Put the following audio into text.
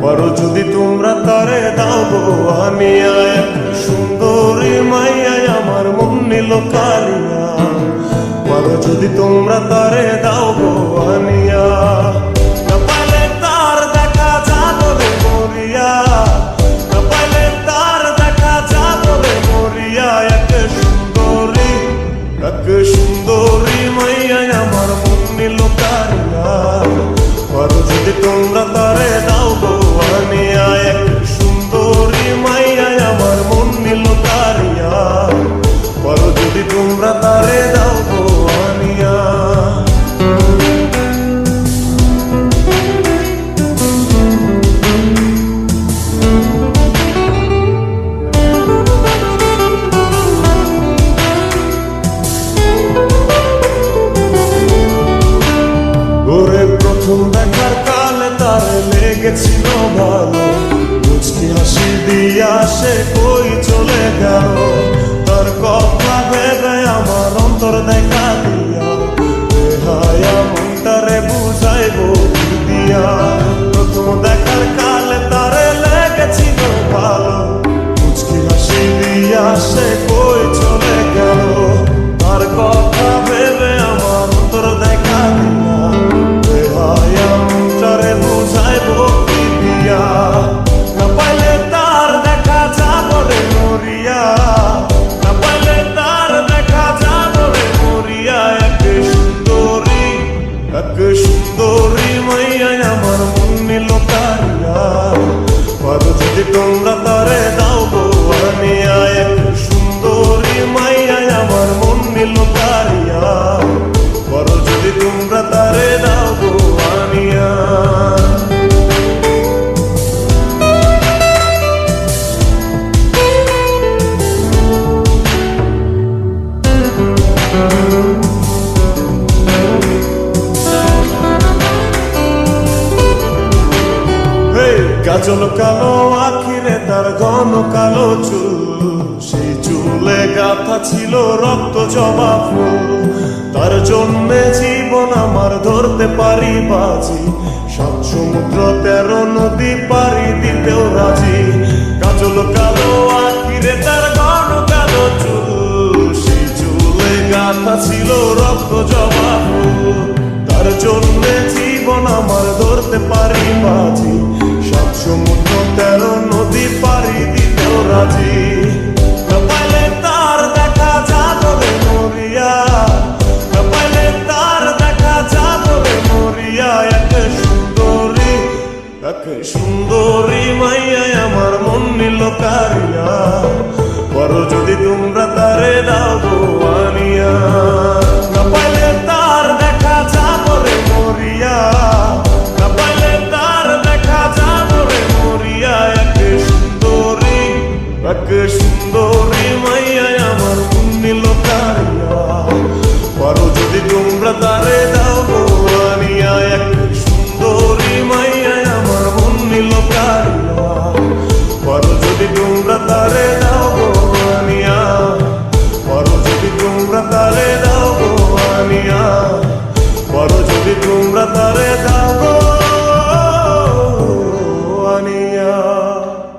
পারো যদি তোমরা তারে দাও গো আনিয়া, এক সুন্দরী মাইয়া আমার মন নিল কারিয়া। পারো যদি তোমরা তারে দাও গো আনিয়া, না পাইলে তার দেখা যাবে মরিয়া, না পাইলে তার দেখা যাবে মরিয়া। এক সুন্দরী মাইয়া আমার মন নিল কারিয়া। পারো যদি তোমরা তারে দাও গো আনিয়া, এক সুন্দরী মাইয়া আমার মন নিল কারিয়া। পারো যদি তোমরা তারে দাও গো আনিয়া। প্রথম দেখার কালে তারে লেগেছিল ভালো, মুচকি হাসি দিয়া সে কই চলে গেল। তার কথা ভেবে আমার অন্তর দেখা দিয়া, বেহায়া মনটারে বুঝাইবো কি দিয়া। প্রথম দেখার কালে তারে লেগেছিল ভালো, মুচকি হাসি দিয়া সে কই চলে গেল। তার কথা ভেবে আমার অন্তর দেখা দিয়া, না পাইলে তার দেখা যাবে মরিয়া, না পাইলে তার দেখা যাবে মরিয়া। এক সুন্দরী মাইয়া আমার মন নিল কারিয়া। পারো যদি তোমরা তারে দাও গো আনিয়া, এক সুন্দরী মাইয়া আমার মন নিল কারিয়া। পারো যদি তোমরা তারে দাও গো আনিয়া। কাজল কালো আখিরে তার ঘন কালো চুল, সেই চুলে গাথা ছিল রক্ত জবা ফুল। তার জন্যে জীবন আমার ধরতে পারি বাজি, 7 সমুদ্র 13 নদী পারি দিতেও রাজি। কাজল কালো আখিরে তার ঘন কালো চুল, সেই চুলে গাথা ছিল রক্ত জবা ফুল। তার জন্যে জীবন আমার ধরতে পারি বাজি, 7 সমুদ্র 13 নদী পারি দিতেও রাজি। না পাইলে তার দেখা যাবে মরিয়া, না পাইলে তার দেখা যাবে মরিয়া। এক সুন্দরী মাইয়া আমার মন নিল কারিয়া। পারো যদি তোমরা তারে দাও গো আনিয়া, না পাইলে তার দেখা যাবে মরিয়া, না পাইলে তার দেখা যাবে মরিয়া। এক সুন্দরী মাইয়া আমার মন নিল কারিয়া। পারো যদি তোমরা তারে দাও গো আনিয়া, এক সুন্দরী মাইয়া আমার মন নিল কারিয়া। পারো যদি তোমরা তারে দাও গো আনিয়া, পারো যদি তোমরা তারে দাও গো আনিয়া। পারো যদি তোমরা তারে দাও।